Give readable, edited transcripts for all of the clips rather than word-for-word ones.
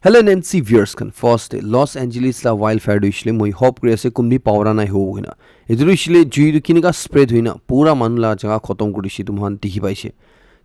Hello Nancy viewers kan first day Los Angeles la wildfire do ishle moi hope kuri ase kumbi pawra nai ho hoina edu ishle jui du kinika spread hoina pura manla jaga khotom kuri shi tumhan dikhi paise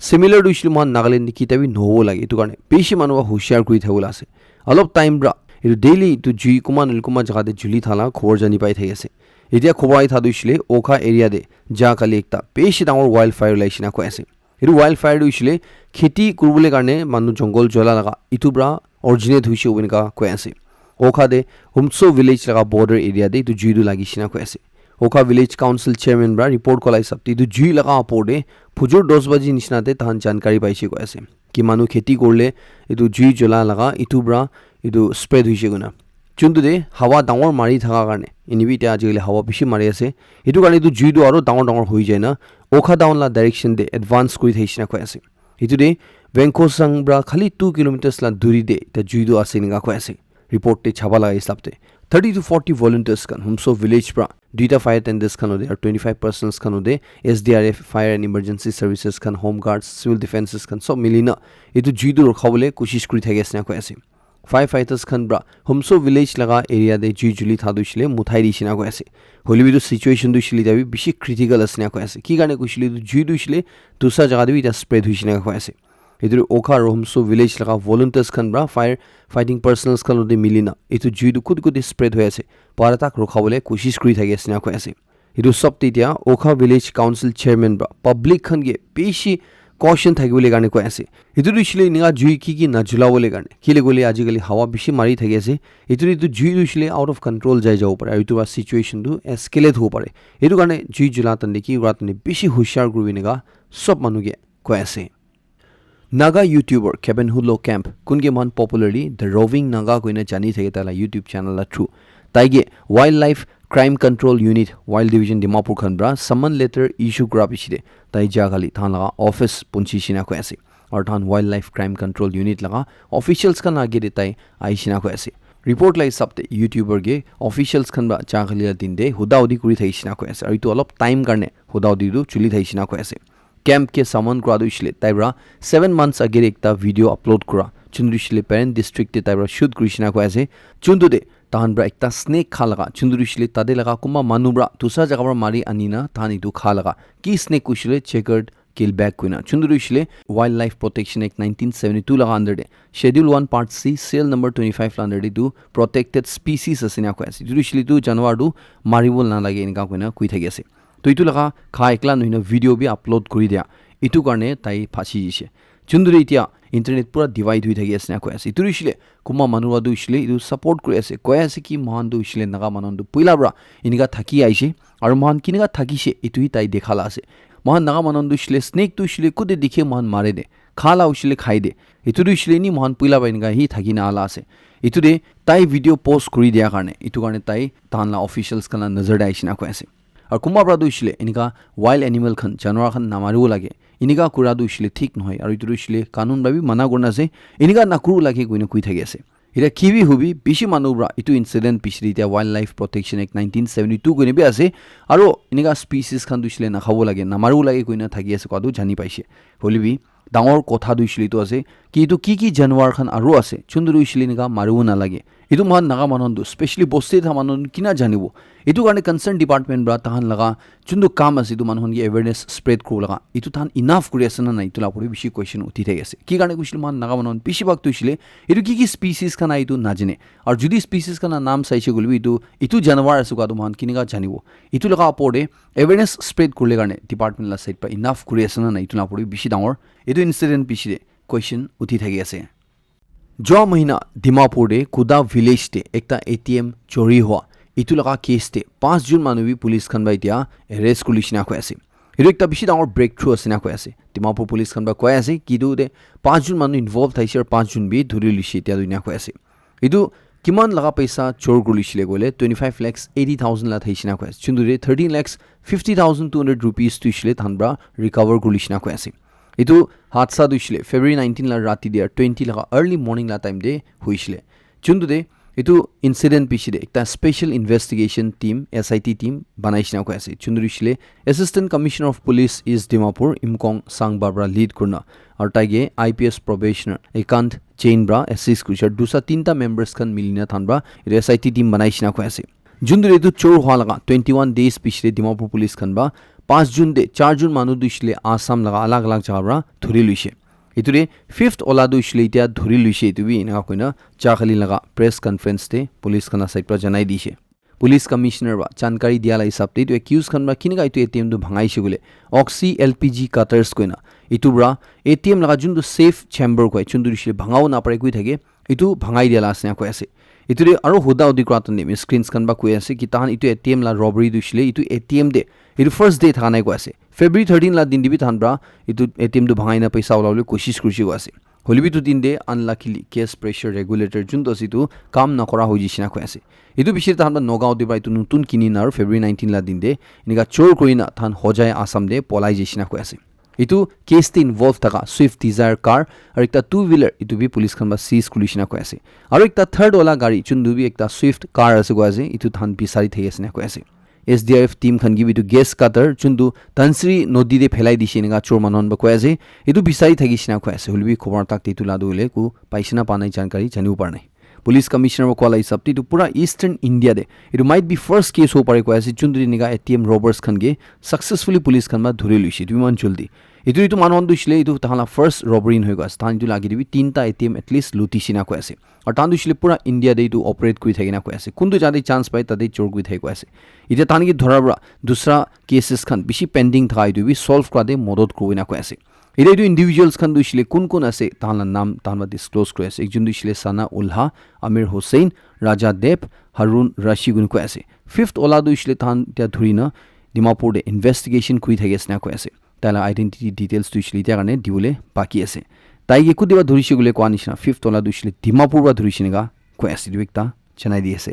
similar do ishle man Nagaland ki tabi no lage etu karne beshi manuwa hushiyar kuri thawula ase alop time bra edu daily to jui kuma jaga de juli thala khobor jani pai thai ase etia khobai thadu ishle okha area de ja kali ekta beshi dangor wildfire laishina ko ase edu wildfire do ishle kheti kurbule karne manu jongol jola laga itu bra originate huise ubenka koi ase okha de humso village laga border area de tu jui du lagi shina koi ase okha village council chairman bra report kolai sapti tu jui laga apode phujur 10 baji nishna te tan jankari paise koi ase ki manu kheti korle etu jui jola laga itu bra etu spread huise guna chundu de hawa dangor mari thaka karne inibi te ajile hawa bishi mari ase etu karne tu jui du aro dangor hoi jai na okha down la direction de advance koi thaisina koi ase etu de Venkosang bra khali 2 kilometers la duri de ta juido ase ninga ko ase report te chaba lagai slapte 30 to 40 volunteers kan humso village bra duita fire tenders kan ode 25 persons kan ode SDRF fire and emergency services kan home guards civil defenses kan so milina etu juido rakhabole koshish kuri thage asna ko ase firefighters kan bra humso village laga area de juli thadu shile muthai ri shina ko ase holibi do situation du shili jabi bishi critical asna ko ase ki gane ko shili juido shile dusa jaga de ita spread hui shina ko ase etu okha romso village laga volunteers kan bra fire fighting personals kan ode milina etu juidu kud spread hoy ase paratak rokhabole koshish kuri thage asna ko ase etu sob titia okha village council chairman bra public khan ge beshi caution thagibole gane ko ase etu rishile ninga jui ki na julabole gane kile gole ajigali hawa bishi mari thage ase etu jui rishile out of control jai jabo pare etu ba situation du escalate ho pare etu gane jui julatan de ki ratne bishi hushar grubinega sob manuge ko ase Naga YouTuber Kevin Hulo Camp kunge man popularly the roving Naga koina jani thake tala YouTube channel la through taige wildlife crime control unit wild division Dimapur khan bra summon letter issue kra bichide tai jagali than laga office punchi shina ko ase or than wildlife crime control unit laga officials kan age de tai aishina ko ase report lai sabte YouTuber ge officials khan ba jagali din de hudaudi kuri thaishina ko ase ari to alop time karne hudaudi du chuli thaishina ko ase camp ke saman gradu ishle taibra 7 months ago ekta video upload kura chundu ishle parent district te taibra shoot krishna ko ase chundu de tahan bra ekta snake khalaga chundu ishle tade laga kuma manubra tusa jaga bra mari anina thani tu khalaga ki snake kushle checkered kill back kuina chundu ishle wildlife protection act 1972 laga under de schedule 1 part c cell number 25 la under de do protected species asina ko ase chundu ishle tu janwar du maribol na lage inka kuina kui thagi ase to itu laga kha ekla noina video bi upload kuri dia itu karne tai phachi jise chundure itia internet pura divide hui thagi asna ko ase itu isle kuma manuwa du isle itu support kuri ase ko ase ki mohan du isle naga manon du puila bra iniga thaki aise aru mohan kiniga thaki se itu hi tai dekhala ase mohan naga manon du isle snake tu isle kude dikhe mohan mare de khala usle khai de itu isle ni mohan puila ba iniga hi thaki na ala ase itu de tai video post kuri dia karne itu karne tai tanla officials kana nazar dai shina ko ase are Kumar ব্রাদু ইসলে এনিকা wild animal খান জানোয়ার খান নামারিও লাগে এনিকা কুরাদু ইসলে ঠিক নহয় আর ইতুরু ইসলে কানুন ভাবি মানা করনা আছে এনিকা নাকুরু লাগে কইনে কই থাকি আছে এটা কিবি হুবি বেশি মানুবরা ইটু ইনসিডেন্ট পিছরি এটা ওয়াইল্ড লাইফ প্রটেকশন এক 1972 কইনে বি আছে আর এনিকা স্পিসিস খান দুইসলে না খাবো লাগে নামারিও লাগে কইনা থাকি আছে কদু জানি পাইছে হলিবি ডাঙৰ কথা দুইসলিটো আছে কি ইটো কি জানোৱাৰ খান আৰু আছে চুন্দুৰু ইসলি নিকা মাৰিও না লাগে ইটো মহান নাগা মানন্দু স্পেশালি বস্তি থা মানন কিনা জানিব ইটো কাৰণে কনসাৰ্ন ডিপাৰ্টমেন্ট ব্ৰা তাহান লগা চুন্দু কাম আছে ইটো মানুহন কি এৱেৰনেছ স্প্ৰেড কৰো লগা ইটো তাহান ইনাফ কৰি আছে না নাই ইটো লাপৰি বেছি কোৱেশ্চন উঠি থাকি আছে কি কাৰণে কৈছিল মহান নাগা মানন বেছি ভাগ তুইছিলে ইটো কি স্পিসিস খান ইটো নাজানে আৰু যদি স্পিসিস খান নাম চাইছে গলবি ইটো জানোৱাৰ আছে কাদু মহান কিনিকা জানিব ইটো লগা ওপৰতে এৱেৰনেছ স্প্ৰেড কৰিলে কাৰণে ডিপাৰ্টমেন্ট লা সাইড পা ইনাফ কৰি আছে না নাই ইটো লাপৰি বেছি ডাঙৰ ইটো ইনসিডেন্ট পিছৰে কোৱেশ্চন উঠি থাকি আছে जो महीना डिमापुर दे कुदा विलेज दे एकता एटीएम चोरी हुआ इतु लगा केस दे 5 जून मानवी पुलिस खन बा इतिया अरेस्ट कुलिसना को ऐसे इरु एकता बिशी डांगर ब्रेक थ्रू असना को ऐसे डिमापुर पुलिस खन बा को ऐसे किदु दे 5 जून मानु इन्वॉल्व थाइसे और 5 जून बि धुरि लिसि इतिया दुनिया को ऐसे इदु किमान लगा पैसा चोर गुलिसले गोले 25 lakhs 80,000 ला थाइसिना को ऐसे चुन्दु दे 13 lakhs 50,200 rupees तुइसले थानब्रा रिकवर गुलिसना को ऐसे इतु हादसा दुइसले February 19 ला राति दे 20 लगा अर्ली मॉर्निंग ला टाइम दे हुइसले चुन्दु दे এইটো ইনসিডেন্ট পিছৰে একটা special investigation team SIT team বনাইছিনা কৈ আছে চুন্দুৰিছিলে assistant commissioner of police east Dimapur Imkong সাংবাবৰা লিড কৰনা আৰু তাইগে IPS প্ৰবেশনাৰ একান্ত চেইনব্ৰা এসিস্ট কৰিছাৰ দুটা তিনটা মেম্বাৰ্স খান মিলিনা থানব্ৰা SIT টিম বনাইছিনা কৈ আছে জুনদুৰে এইটো চোৰ হোৱা লগা 21 ডেজ পিছৰে ডিমাপুৰ পুলিশ খানবা 5 জুন দে 4 জন মানুহ দিছিলে আসাম লগা আলাগ আলাগ জাগাৰ ধৰি লৈছে ইতুৰে 5th ওলাদু ইছলে ইতিয়া ধৰি লৈছে ইতুবি এনেকা কইনা চাখালি লগা প্ৰেছ কনফাৰেন্স তে পুলিশ খানা সাইড পৰা জনাই দিছে পুলিশ কমিশনাৰ বা জানকাৰী দিয়ালা হিচাপতে ইটো একিউজ খানবা কিনকা ইটো ATM দু ভাঙাইছে গলে অক্সি LPG কাটাৰ্স কইনা ইতুবৰা ATM লগা যোনটো সেফ চেম্বাৰ কয় চুন্দুৰিছিলে ভাঙাও না পাৰে কৈ থাকে ইটো ভাঙাই দিয়ালা আছে কৈ আছে ইতুৰে আৰু হুদা উদি কৰাতনে স্ক্ৰিনছ খানবা কৈ আছে কি তাহান ইটো ATM লা ৰবৰি দিছিলে ইটো ATM দে ইটো ফাৰ্স্ট ডে থাকা নাই কৈ আছে February 13 লা দিন দিবি থানব্ৰা ইটো ATM দু ভাঙাই না পইচা ওলাবলৈ কোशिশ কৰিছে কৈ আছে হলিবি তো দিন দে আনলাকিলি কেছ প্ৰেছাৰ ৰেগুলেটৰ যোনটো সিটো কাম নকৰা হৈ যিছিনা কৈ আছে ইটো বিশেষ তাহান নগাঁও দিবা ইটো নতুন কিনিন আৰু February 19 লা দিন দে এনেকা চোৰ কৰিনা থান হজাই আসাম দে পলাই যিছিনা কৈ আছে ইটো কেছতে ইনভলভ থাকা সুইফট ডিজায়াৰ কাৰ আৰু একটা টু হুইলাৰ ইটো বি পুলিশ খান বা সিজ কৰিছিনা কৈ আছে আৰু একটা থাৰ্ড ওলা গাড়ী যোনটো বি একটা সুইফট কাৰ আছে কৈ আছে ইটো থান বিচাৰি থাকি আছে কৈ আছে SDRF টিম খান গিবি টু গেছ কাটাৰ যোনটো তানশ্ৰী নদীতে ফেলাই দিছে এনেকা চোৰ মানুহন বা কৈ আছে ইটো বিচাৰি থাকিছিনা কৈ আছে হলিবি খবৰ তাক তিটো লাদুলে কো পাইছিনা পা নাই জানকাৰী জানিব পাৰ নাই পুলিশ কমিশনাৰ কলা হিচাপতে ইটো পুৰা ইষ্টাৰ্ণ ইণ্ডিয়া দে ইটো মাইট বি ফাৰ্স্ট কেছ হ'ব পাৰে কৈ আছে যোনটো এনেকা ATM ৰবাৰ্স খানগে সাকসেসফুলি পুলিশ খান বা ধৰি লৈছে ইটো ইমান জলদি ইটো মানুহন দিছিলে ইটো তাহালা ফাৰ্স্ট ৰবৰি হৈ গৈছে তাহান ইটো লাগি দিবি তিনটা ATM এটলিষ্ট লুটিছিনা কৈ আছে আৰু তাহান দিছিলে পুৰা ইণ্ডিয়া দে ইটো অপাৰেট কৰি থাকিনা কৈ আছে কোনটো যাতে চান্স পায় তাতে চোৰ কৰি থাকি কৈ আছে এতিয়া তাহানকি ধৰাৰ পৰা দুসৰা কেছেছ খান বেছি পেণ্ডিং থকা ইটো বি সলভ কৰাতে মদত কৰিব না কৈ আছে এতিয়া ইটো ইণ্ডিভিজুৱেলছ খান দিছিলে কোন আছে তাহালা নাম তাহালা ডিসক্লোজ কৰি আছে একজন দিছিলে সানা উলহা আমিৰ হুছেইন ৰাজা দেৱ হাৰুণ ৰাশি গুণ কৈ আছে 5th ওলা দিছিলে তাহান এতিয়া ধৰি না ডিমাপুৰ দে ইনভেষ্টিগেশ্যন কৰি থাকি আছে না কৈ আছে তাইলা আইডেন্টিটি ডিটেইলছ দিছিলে এতিয়া কাৰণে দিবলৈ বাকী আছে তাই একো দিবা ধৰিছে গলে কোৱা নিচিনা 5th ওলা দিছিলে ডিমাপুৰ পৰা ধৰিছে নেগা কৈ আছে দিবিকটা জনাই দি আছে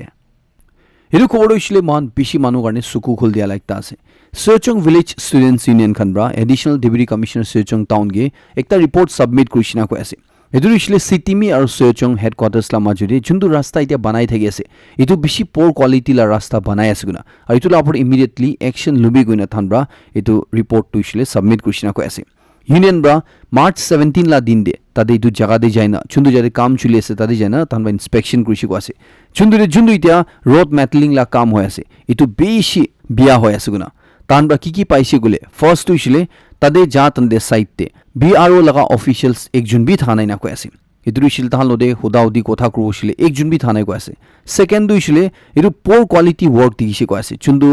এইটো খবৰ হৈছিলে মান বেছি মানুহ কাৰণে চকু খোল দিয়া লাগতা আছে Sechung Village Students Union খানব্ৰা additional deputy commissioner Sechung town গে একটা ৰিপৰ্ট সাবমিট কৰিছিনা কৈ আছে এটো ইছলে সিটিমি আৰু Sechung হেডকোৱাৰ্টাৰ্ছ লা মাজুৰি যোনটো ৰাস্তা এতিয়া বনাই থাকি আছে এটো বেছি পৰ কোৱালিটি লা ৰাস্তা বনাই আছে গুনা আৰু ইটো লাপৰ ইমিডিয়েটলি একশন লবি গুনা থানব্ৰা এটো ৰিপৰ্ট টু ইছলে সাবমিট কৰিছিনা কৈ আছে ইউনিয়ন ব্ৰা মাৰ্চ 17 লা দিন দে তাতে ইটো জাগা দে যায় না চুন্দু যাতে কাম চলি আছে তাতে যায় না তানবা ইনস্পেকশন কৰিছে কৈ আছে চুন্দু এতিয়া ৰোড মেটেলিং লা কাম হৈ আছে ইটো বেছি বিয়া হৈ আছে গুনা তানবা কি পাইছে গলে ফাৰ্স্ট টু ইছলে তাতে যা তন্দে সাইডতে BRO লগা অফিচিয়ালস একজন বি থানাই না কৈ আছে ইটো ইছলে তাহান লদে হুদাউদি কথা কৰুছিলে একজন বি থানাই কৈ আছে সেকেন্ড টু ইছলে ইটো পৰ কোৱালিটি ওয়াৰ্ক দিছে কৈ আছে চুন্দু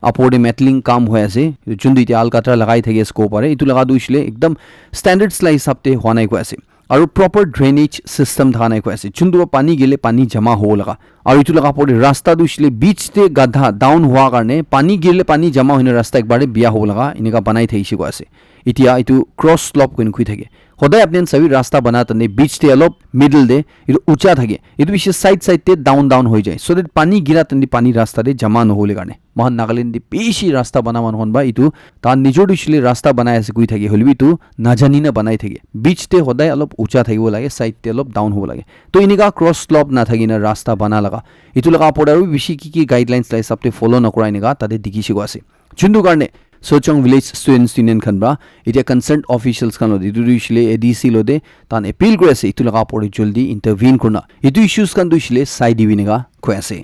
আপৰে মেটেলিং কাম হৈ আছে যোনটো এতিয়া আলকাতৰা লগাই থাকি আছে কো পাৰে ইটো লগা দুইছিলে একদম স্ট্যান্ডাৰ্ড স্লাই হিচাপতে হোৱা নাই কৈ আছে আৰু প্ৰপাৰ ড্ৰেনেজ সিস্টেম থা নাই কৈ আছে যোনটো পানী গেলে পানী জমা হ'ব লগা আৰু ইটো লগা পৰে ৰাস্তা দুইছিলে বিচতে গাধা ডাউন হোৱা কাৰণে পানী গেলে পানী জমা হৈনে ৰাস্তা একবাৰে বিয়া হ'ব লগা এনেকা বনাই থাকিছে কৈ আছে এতিয়া ইটো ক্ৰছ স্লপ কোন খুই থাকে সদায় আপনি সবি রাস্তা বানাতে বিচতে অলপ মিডল দে ইটো উঁচা থাকে ইটো বিশেষ সাইডতে ডাউন হৈ যায় সো দ্যাট পানী গিরা তন্দি পানী রাস্তাতে জমা নহলে কাৰণে মহান নাগালেণ্ড দি বেছি ৰাস্তা বানামান হন বা ইটো তাৰ নিজৰ দিছিলে রাস্তা বনাই আছে কৈ থাকে হলিবি ইটো নাজানি না বনাই থাকে বিচতে সদায় অলপ উঁচা থাকিব লাগে সাইডতে অলপ ডাউন হ'ব লাগে তো এনেকা ক্ৰছ স্লপ না থাকি না ৰাস্তা বনা লগা ইটো লগা পৰে আৰু বেছি কি গাইডলাইনস লাই সাপতে ফলো নকৰা এনেকা তাতে দেখিছে আছে যোনটো কাৰণে Sechung Village Students Union খানব্ৰা এতিয়া কনসাৰ্ন অফিশিয়ালস খান লদে দুইছিলে ADC লদে তান এপিল কৰি আছে ইটো লগা পৰি জলদি ইন্টাৰভিন কৰনা ইটো ইস্যুস খান দুইছিলে সাই দিবিনেগা কৈ আছে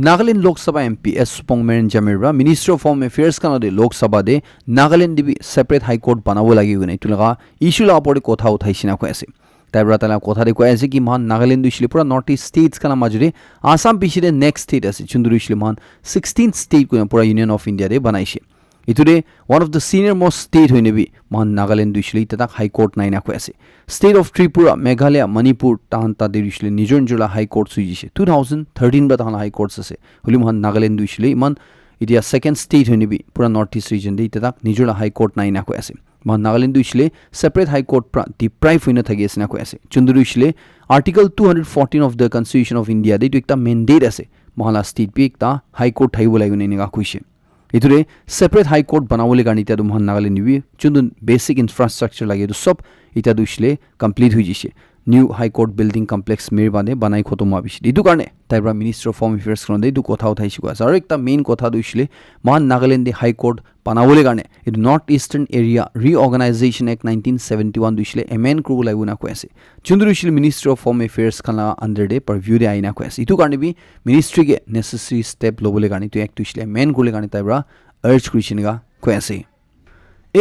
Nagaland Lok Sabha MP S Supongmeren Jamirba minister of home এফেয়াৰ্স খান লদে লোকসভা দে নাগালেণ্ড দিবি সেপাৰেট হাই কোৰ্ট বনাব লাগি গুনে ইটো লগা ইস্যু লগা পৰি কথা উঠাইছিনা কৈ আছে তাইব্ৰা তালা কথা কৈ আছে কি মহান নাগালেণ্ড দিছিলে পুৰা নৰ্থ ইষ্ট ষ্টেটছ খানা মাজুৰি আসাম পিছৰে নেক্সট ষ্টেট আছে যোনটো দিছিলে মহান 16th ষ্টেট কোনে পুৰা ইউনিয়ন অফ ইণ্ডিয়া দে বনাইছে ইটোৰে one of the senior most state হৈ নেবি মহান নাগালেণ্ড দিছিলে ইটা হাই কোর্ট নাই না কৈ আছে ষ্টেট অফ ত্ৰিপুৰা মেঘালয় মণিপুৰ তাহান তাতে দিছিলে নিজৰ হাই কোর্ট সুজিছে 2013 বা তাহান হাই কোর্টস আছে হলি মহান নাগালেণ্ড দিছিলে ইমান এতিয়া সেকেন্ড ষ্টেট হৈ নেবি পুৰা নৰ্থ ইষ্ট ৰিজন দে ইটা নিজৰ হাই কোৰ্ট নাই না কৈ আছে মহান নাগালেণ্ড দিছিলে সেপাৰেট হাই কোৰ্ট পৰা ডিপ্ৰাইভ হৈ না থাকি আছে না কৈ আছে যোনটো দিছিলে article 214 of the constitution of India দে এটা মেন্ডেট আছে মহালা ষ্টেট পি এটা হাই কোর্ট থাকিব লাগিব এনেকা কৈছে ইটোৰে সেপাৰেট হাই কোৰ্ট বনাবলৈ কাৰণে এতিয়া মহান নাগালেণ্ড নিবি যোনটো বেসিক ইনফ্ৰাষ্ট্ৰাকচাৰ লাগে এইটো সব এতিয়া দুইছিলে কমপ্লিট হৈ গৈছে নিউ হাই কোর্ট বিল্ডিং কমপ্লেক্স মেৰবানে বানাই খতম হোৱা পিছত এইটো কাৰণে তাইৰ মিনিষ্টাৰ অফ হোম এফেয়াৰ্ছ খনতে এইটো কথা উঠাইছে আছে আৰু একটা মেইন কথা দিছিলে মহান নাগালেণ্ডে হাই কোৰ্ট বানাবলৈ কাৰণে এইটো নৰ্থ ইষ্টাৰ্ণ এৰিয়া ৰিঅৰ্গেনাইজেশ্যন এক্ট 1971 দিছিলে এমেণ্ড কৰিব লাগিব না কৈ আছে যোনটো দিছিলে মিনিষ্টাৰ অফ হোম এফেয়াৰ্ছ খানা আণ্ডাৰ দে পাৰভিউ দে আইনা কৈ আছে এইটো কাৰণে বি মিনিষ্ট্ৰীকে নেচেচাৰী ষ্টেপ ল'বলৈ কাৰণে এইটো এক্ট দিছিলে এমেণ্ড কৰিবলৈ কাৰণে তাইৰ আৰ্জ কৰিছে নিগা কৈ আছে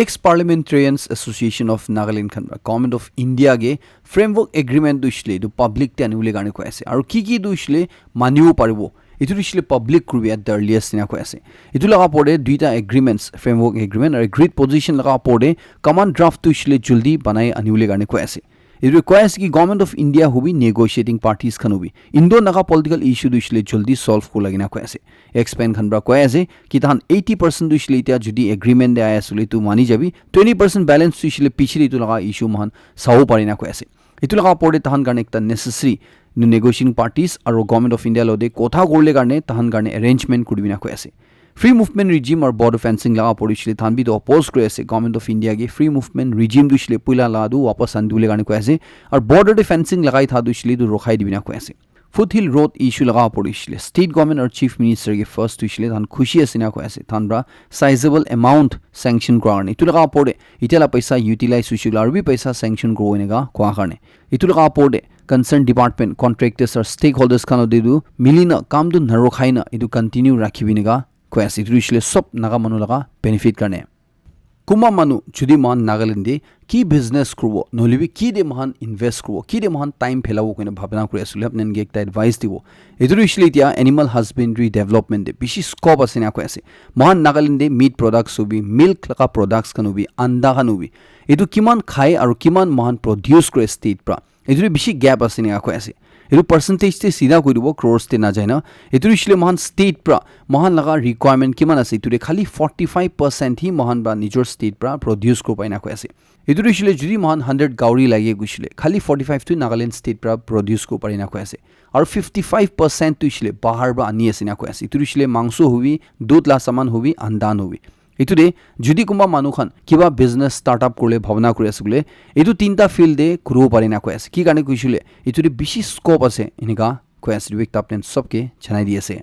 Ex-Parliamentarians Association of Nagaland Khanra Government of India ge framework agreement duishle du public te anule gane ko ase aru ki duishle maniu paribo itu duishle public kurbi at the earliest na ko ase itu laga pore duita agreements framework agreement or agreed position laga pore command draft duishle juldi banai anule gane ko ase it requires ki government of India hubi negotiating parties khan hubi indo naga political issue duishle juldi solve ko lagina ko ase expand khan bra ko ase ki tahan 80% duishle itia judi agreement de aya sule tu mani jabi 20% balance duishle pichiri tu laga issue man sao parina ko ase itu laga pore tahan garne ekta necessary negotiating parties aro government of India lode kotha korle garne tahan garne arrangement kudibina ko ase free movement regime or border fencing laga porishle than bi to oppose kore ase government of India ge free movement regime duishle puila la du wapas andule gane ko ase or border fencing lagai tha duishle du rokhai dibina ko ase foothill road issue laga porishle state government or chief minister ge first duishle than khushi asina ko ase than bra sizable amount sanction korani itu laga pore itela paisa utilize duishle ar bi paisa sanction ko inega ko karne itu laga pore concerned department contractors or stakeholders kano dedu milina kam du narokhaina itu continue rakhibinega কৈ আছে এইটো দিছিলে সব নাগা মানুহ লগা benefit কাৰণে কুমা মানুহ যদি মান নাগালেণ্ডে কি বিজনেছ কৰিব নহলিবি কি দে মহান ইনভেষ্ট কৰিব কি দে মহান টাইম ফেলাব কোনে ভাবনা কৰি আছিল আপোনাক একটা এডভাইস দিব এইটো দিছিলে এতিয়া এনিমেল হাজবেণ্ডৰী ডেভেলপমেণ্ট দে বেছি স্কোপ আছে না কৈ আছে মহান নাগালেণ্ডে মিট প্ৰডাক্টছ হবি মিল্ক লগা প্ৰডাক্টছ খান হবি আণ্ডা খান হবি এইটো কিমান খায় আৰু কিমান মহান প্ৰডিউচ কৰে ষ্টেট পৰা এইটো বেছি গ্যাপ আছে না কৈ আছে এইটো পার্সেন্টেজ তে সিধা কই দিব ক্রোর্স তে না যায় না এটো ইসলে মহান স্টেট প্রা মহান লাগা রিকোয়ারমেন্ট কিমান আছে ইতুরে খালি 45% হি মহান বা নিজর স্টেট প্রা প্রডিউস কো পাইনা কই আছে এটো ইসলে যদি মহান 100 গাউরি লাগে গুছলে খালি 45 টু নাগাল্যান্ড স্টেট প্রা প্রডিউস কো পারিনা কই আছে আর 55% টু ইসলে বাহার বা আনি আছে না কই আছে ইটো ইসলে মাংস হবি দুধ লা সামান হবি আন্দান হবি ইতুরে যদি কোনবা মানুখান কিবা বিজনেস স্টার্টআপ করলে ভাবনা করে আছে বলে এটো তিনটা ফিল্ডে গ্রো পারে না কই আছে কি কারণে কইছিলে ইতুরে বেশি স্কোপ আছে এনেকা কই আছে বিক আপনি সবকে জানাই দিয়েছে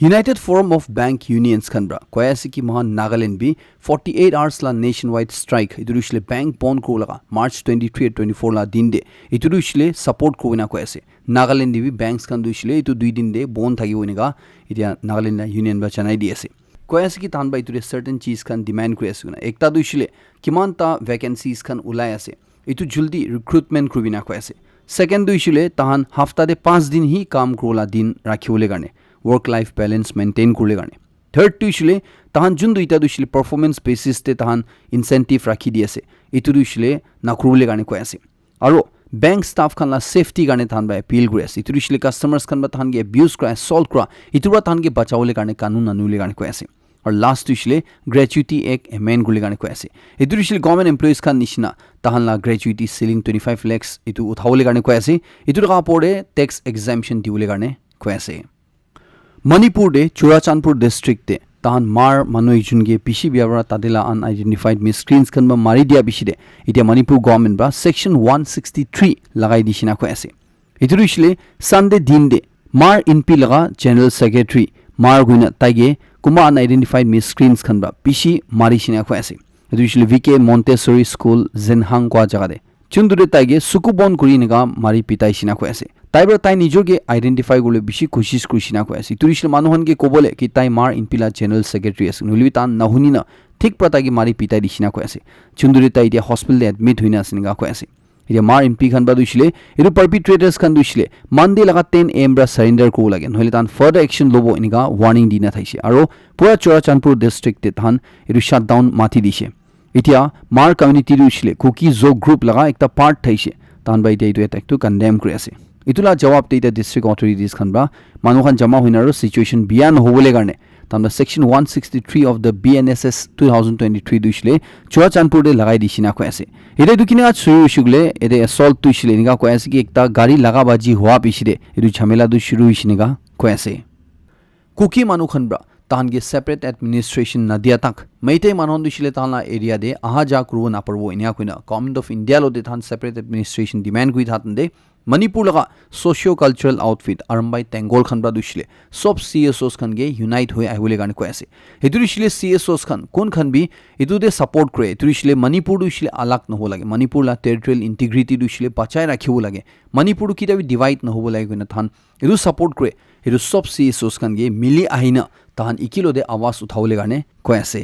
United Forum of Bank Unions Khanbra koi ase ki mahan Nagaland bi 48 hours la nationwide strike idu isle bank bond ko laga March 23 24 la din de idu isle support ko na koi ase Nagaland bi banks kan du isle itu 2 din de bond thagi hoinega itia Nagaland union ba chanai di ase koi ase ki tan ba itu certain cheese kan demand koi ase na ekta du isle kiman ta vacancies kan ulai ase itu juldi recruitment krubina koi ase second du isle tahan hafta de 5 din hi kaam krola din rakhiole garne work life balance maintain kurle garne third tu isle tahan jun duita du isle performance basis te tahan incentive rakhi di ase itu du isle na kurule garne koi ase aro bank staff kan la safety garne tahan ba appeal kuri ase itu isle customers kan ba tahan ge abuse kra assault kra itu ra tahan ge bachawole garne kanun anule garne koi ase or last tu isle gratuity ek amend kurle garne koi ase itu isle government employees kan nishna tahan la gratuity ceiling 25 lakhs itu uthawole garne koi ase itu ka pore tax exemption diule garne koi ase Manipur de Churachandpur district de tahan mar manoi junge pishi biabra tadela unidentified miscreants kan ba mari dia bishi de itia Manipur government ba section 163 lagai dishina ko ase itu isle Sunday din de mar inp laga general secretary mar guina taige kuma unidentified miscreants kan ba pishi mari shina ko ase itu isle VK Montessori school Zenhang kwa jaga de chundure taige sukubon kuri niga mari pitai shina ko ase তাইবর তাই নিজকে identify করলে বেশি কোশিশ করিস না কই আছে তুরিশল মানুহনকে কবলে কি তাই মার ইনপিলা জেনারেল সেক্রেটারি আছে নলিবি তান নাহুনি না ঠিক প্রতাগি মারি পিতাই দিছ না কই আছে চুন্দুরি তাই দিয়া হসপিটালে এডমিট হইনা আছে নিগা কই আছে ইয়া মার এমপি খান বা দুইছিলে এর পারপিট্রেটরস খান দুইছিলে মানডে লাগা 10 AM রা সারেন্ডার কো লাগে নহলে তান ফার্দার অ্যাকশন লবো নিগা ওয়ার্নিং দিনা থাইছে আর পুরা চোরাচাঁদপুর ডিস্ট্রিক্টে তান এর শাটডাউন মাতি দিছে ইতিয়া মার কমিউনিটি দুইছিলে কুকি জো গ্রুপ লাগা একটা পার্ট থাইছে তান বাই দেই এটা একটু কন্ডেম করে আছে ইতুলা জবাব দেইতা ডিস্ট্রিক্ট অথরিটিজ খান বা মানুখান জমা হইনার সিচুয়েশন বিয়ান হবলে কারণে তামরা সেকশন 163 অফ দ্য BNSS 2023 দুইছিলে চুয়াচাঁদপুর দে লাগাই দিছিনা কই আছে এটা দুকিনা শুরু হইছিলে এতে অ্যাসল্ট তুইছিলে নিগা কই আছে কি একটা গাড়ি লাগাবাজি হওয়া পিছিরে এদু ঝামেলা দু শুরু হইছিনেগা কই আছে Kuki মানুখান bra তাহানগে separate administration Nadia তাক মেইতে মানুহন দিছিলে তাহানা এৰিয়া দে আহা যা কৰিব নাপাৰব এনিয়া কইনা গভৰ্ণমেণ্ট অফ ইণ্ডিয়া লতে তাহান সেপাৰেট এডমিনিষ্ট্ৰেশ্যন ডিমাণ্ড কৰি থাকন দে মণিপুৰ লগা সোশিও কালচাৰেল আউটফিট আৰম্বাই টেংগল খান বা দিছিলে সব CSOs খানগে ইউনাইট হৈ আহিবলৈ কাৰণে কৈ আছে এটো দিছিলে CSOs খান কোন খান বি এটো দে সাপোৰ্ট কৰে এটো দিছিলে মণিপুৰ দিছিলে আলাক নহব লাগে মণিপুৰ লা টেৰিটৰিয়েল ইন্টিগ্ৰিটি দিছিলে বাচাই ৰাখিব লাগে মণিপুৰ কিতাবি ডিভাইড নহব লাগে কইনা তাহান এটো সাপোৰ্ট কৰে এটো সব CSOs খানগে মিলি আহিনা তাহান ইকিলদে আৱাজ উঠাবলৈ কাৰণে কৈ আছে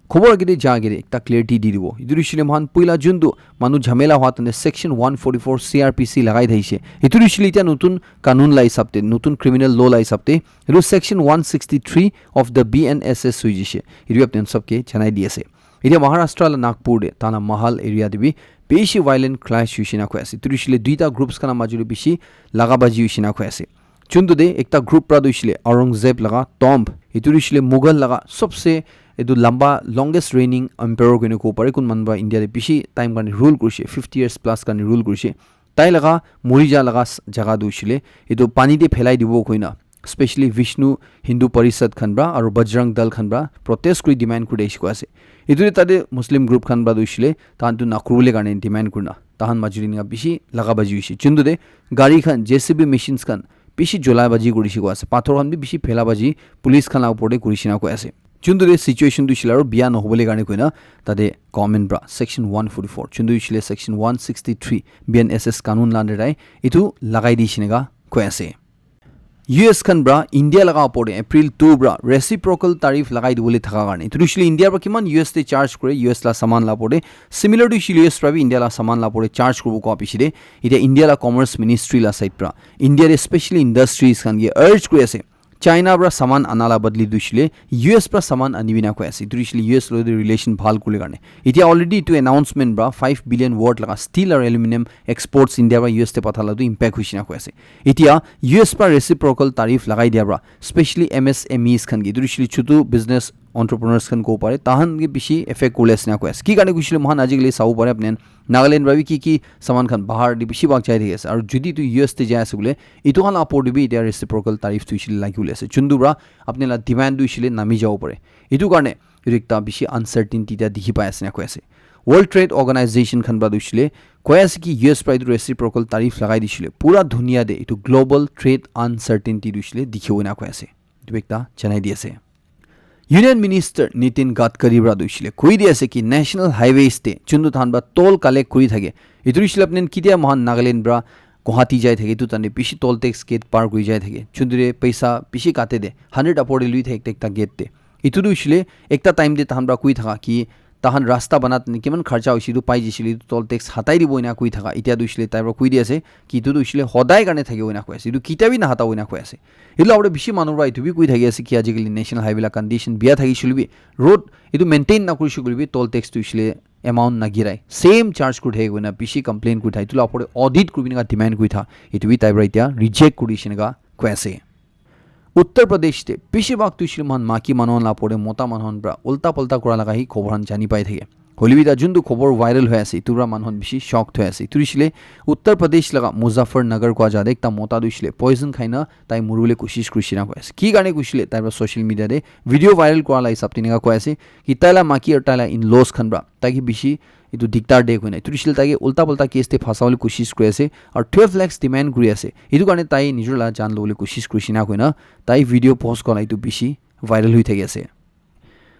খবৰ গিৰি জাগিৰি একটা ক্লিয়াৰিটি দি দিব ইটো দিছিলে মহান পইলা জুনটো মানুহ ঝামেলা হোৱাতনে সেকশন 144 CRPC লগাই দিছে ইটো দিছিলে এতিয়া নতুন কানুন লাই সাবতে নতুন ক্রিমিনাল ল লাই সাবতে এটো সেকশন 163 অফ দ্য BNSS হৈ দিছে ইটো আপনি সবকে জানাই দি আছে এতিয়া মহাৰাষ্ট্ৰ নাগপুৰ দে তানা মহাল এৰিয়া দিবি বেছি ভাইলেন্ট ক্লাছ হৈছিনা কৈ আছে ইটো দিছিলে দুইটা গ্ৰুপছ কানা মাজুৰি বেছি লাগাবাজি হৈছিনা কৈ আছে চুন্দু দে একটা গ্ৰুপ পৰা দিছিলে অৰংজেব লগা টম্ব ইটো দিছিলে মুঘল লগা সবসে এটো লম্বা লংগেষ্ট ৰেইনিং এম্পায়াৰ কইনে কো পাৰে কোন মানবা ইন্ডিয়াতে বেছি টাইম কানে ৰুল কৰিছে 50 ইয়াৰ্স প্লাস কানে ৰুল কৰিছে তাই লগা মৰিজা লগা জাগা দিছিলে এটো পানীতে ফেলাই দিব কইনা স্পেশালি বিষ্ণু হিন্দু পৰিষদ খানবা আৰু বজৰং দল খানবা প্ৰটেষ্ট কৰি ডিমান্ড কৰি দিছে আছে এটো তাতে মুসলিম গ্ৰুপ খানবা দিছিলে তাহানটো নাকৰুলে কাৰণে ডিমান্ড কৰনা তাহান মাজুৰি নিয়া বেছি লাগাবাজি হৈছে চুন্দু দে গাড়ী খান JCB মেচিনছ খান বেছি জলাবাজি কৰিছে কৈ আছে পাথৰ খান বেছি ফেলাবাজি পুলিশ খানা ওপৰতে কৰিছিনা কৈ আছে চুন্দু দে সিচুৱেশন দিছিল আৰু বিয়া নহবলে কাৰণে কইনা তাতে গভৰ্ণমেণ্ট ব্ৰা সেকশন 144 চুন্দু দিছিলে সেকশন 163 BNSS কানুন লাণ্ডেৰাই ইটো লাগাই দিছিনেগা কৈ আছে US খান ব্ৰা ইণ্ডিয়া লগা ওপৰতে এপ্ৰিল 2 ব্ৰা ৰেচিপ্ৰকেল তাৰিফ লাগাই দিবলৈ থাকা কাৰণে ইটো দিছিলে ইণ্ডিয়াৰ পৰা কিমান US তে চাৰ্জ কৰে US লা সামান লা পৰে সিমিলাৰ টু US পৰা ইণ্ডিয়া লা সামান লা পৰে চাৰ্জ কৰিব কোৱা পিছিলে এতিয়া ইণ্ডিয়া লা কমাৰ্চ মিনিষ্ট্ৰি লা সাইড পৰা ইণ্ডিয়াৰ স্পেশালি ইণ্ডাষ্ট্ৰিজ খান গে আৰ্জ কৰি আছে চাইনা পৰা সামান আনালা বদলি দিছিলে US পৰা সামান আনিবিনা কৈ আছে ইটো দিছিলে US লৈ ৰিলেশন ভাল কৰিলে কাৰণে এতিয়া অলৰেডি ইটো এনাউন্সমেন্ট ব্ৰা 5 বিলিয়ন ৱৰ্ড লগা ষ্টিল আৰু এলুমিনিয়াম এক্সপৰ্টছ ইণ্ডিয়া পৰা US তে পঠালাটো ইম্পেক্ট হৈছিনা কৈ আছে এতিয়া US পৰা ৰেচিপ্ৰকেল তাৰিফ লগাই দিয়া ব্ৰা স্পেশালি MSMEs খান গে ইটো দিছিলে ছোটো business entrepreneurs kan ko pare tahan ge bishi effect kole asna ko ki gane kuchile mohan ajigli sau pare apne Nagaland rabi ki saman khan bahar di bishi bak chai these aru jodi tu US te jai asule itu kan apod bi there reciprocal tariff tu chile lagi ule ase chundubra apne la demand du chile nami jao pare itu karne irikta bishi uncertainty ta dikhi pai asna ko ase World Trade Organization khan ba du chile ko ase ki US pra itu reciprocal tariff lagai di chile pura dunia de itu global trade uncertainty du chile dikhibo na ko ase itu ekta janai di ase Union Minister Nitin Gadkari bra duisile koi di ase ki national highways te chundu than ba toll collect kori thake idrisile apnen kidia mohan Nagaland bra Guwahati jai thake tu tane bishi toll tax gate par koi jai thake chundure paisa bishi kate de 100 apode lui thake ekta gate te itu duisile ekta time de than bra koi thaka ki tahan rasta banat ni kiman kharcha hoisi du pai jisile toll tax hatai di boina koi thaka itia duisile tai bra koi di ase ki tu duisile hodai garne thake oina koi ase du kitabi na hata oina koi ase ilu aure bishi manura itu bi koi thaki ase ki ajikali national highway la condition biya thaki shulbi road itu maintain na kori shulbi toll tax duisile amount na girai same charge could he oina bishi complain koi thai tu la apore audit kuri na demand koi tha itu bi tai bra itia reject kori shinga koi ase Uttar Pradesh ते बेसिभाग तुइसिले मान माकी मानन ला परे मोटा मानन ब्रा उल्टा पल्टा कुरा लगा हि खबरन जानि पाइ থাকে হলিবিদা जुन्दु खबर भाइरल হৈ আছে ইতুরা মানহন বেশি শক হৈ আছে তুইছিলে উত্তৰ প্ৰদেশ লগা মুজাফৰনগৰ কোৱা জাদে একটা মোটা দুইছিলে পয়জন খাইনা তাই মুৰুলে কোशिश কৰিছিনা কৈ আছে কি গানে কৈছিলে তাইৰ সোশ্যাল মিডিয়াতে ভিডিও ভাইৰাল কৰা লাই সাপতিনিগা কৈ আছে কি তাইলা মাকি আৰু তাইলা ইন লস খানবা তাকি বেশি ইটো দিগদাৰ দে কইনা তুইছিলে তাকে উল্টা পল্টা কেস তে ফাসাবলৈ কোशिश কৰি আছে আৰু 12 লাখ ডিমান্ড কৰি আছে ইটো কাৰণে তাই নিজৰ লা জান লবলৈ কোशिश কৰিছিনা কইনা তাই ভিডিও পোস্ট কৰা ইটো বেশি ভাইরাল হৈ থাকি আছে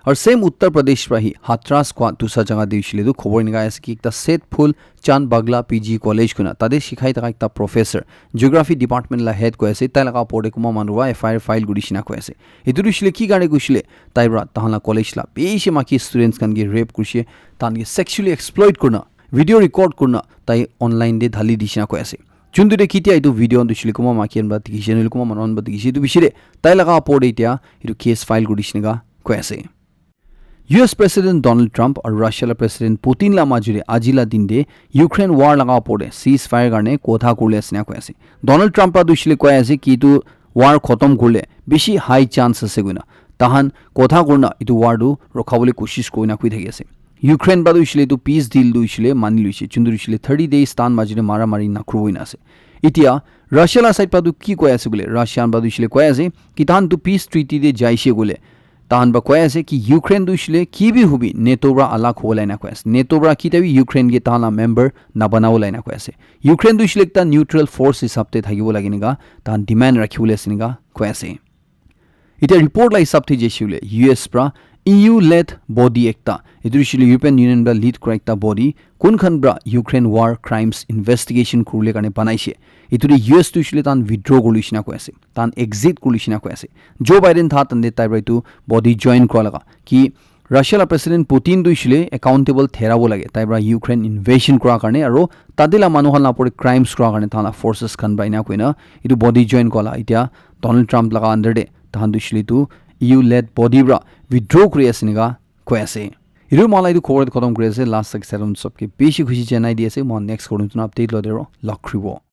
और सेम उत्तर प्रदेश रही हाथरास को दूसरा जगह दिले खबर निगाय कि एक सेट फुल चांद बागला PG कॉलेज को तादे शिखाई था एक प्रोफेसर जियोग्राफी डिपार्टमेंट ला हेड को ऐसे ताई लगा पड़े कुमा मानुवा FIR फाइल गुडिसिना को ऐसे इधर दिले की गाने गुशले ताइब्रा तहला कॉलेज ला बेशे माकी स्टूडेंट्स कन गे रेप कुशे तान गे सेक्सुअली एक्सप्लॉइट करना वीडियो रिकॉर्ड करना ताई ऑनलाइन दे धाली दिसिना को ऐसे चुन्दुरे कितिया इदु भिडिओ दिसिले कुमा माकियन बा दिगिसेन कुमा मनन बा दिगिसे इदु बिसिरे ताई लगा पड़े इतिया इदु केस फाइल गुडिसिना को ऐसे US President Donald Trump और Russia President Putin la majure ajila dinde Ukraine war laga pore cease fire garne kotha korle asina koi ase Donald Trump pa dushile koi ase ki tu war khotom korle beshi high chance ase goina tahan kotha korna itu war du rokhabole koshish koina koi thaki ase Ukraine ba dushile tu peace deal dushile mani luise chundurisile 30 days tan majure mara mari na kruina ase itia ৰাছিয়াৰ side পাদু কি কৈ আছে গলে Russian বাদু ইছলে কৈ আছে কি তাহান তো পিস ট্রিটি দে যাইছে গলে তাহান বা কৈ আছে কি ইউক্রেন দুইছলে কি বি হুবি নেটোরা আলাক হলাইনা কৈ আছে নেটোরা কি তাবি ইউক্রেন গে তাহানা মেম্বার না বানাও লাইনা কৈ আছে ইউক্রেন দুইছলে একটা নিউট্রাল ফোর্স হিসাবতে থাকিব লাগিনিগা তাহান ডিমান্ড রাখিবলে আসিনিগা কৈ আছে এটা রিপোর্ট লাই হিসাবতে যেছিলে ইউএস প্রা EU led body একটা এদুরিশিলে ইউরোপিয়ান ইউনিয়ন বা লিড করা একটা বডি কোনখান ব্রা ইউক্রেন ওয়ার ক্রাইমস ইনভেস্টিগেশন করলে কারণে বানাইছে এতুরি ইউএস তুইছিলে তান উইথড্র করলিছিনা কৈ আছে তান এক্সিট করলিছিনা কৈ আছে জো বাইডেন থা তান দে তাই বাইতু বডি জয়েন করা লাগা কি রাশিয়ার প্রেসিডেন্ট পুতিন দুইছিলে একাউন্টেবল থেরাব লাগে তাই ব্রা ইউক্রেন ইনভেশন করার কারণে আর তাদিলা মানুহল নাপরে ক্রাইমস করার কারণে তানা ফোর্সেস খান বাইনা কইনা এটু বডি জয়েন কলা ইতিয়া ডোনাল্ড ট্রাম্প লাগা আন্ডার দে তাহান দুইছিলে তু EU led body bra withdraw kuri asiniga koi ase iru malai du khobor khatam kuri ase last 6 7 sabke beshi khushi janai di ase mo next kodun update lo dero lakribo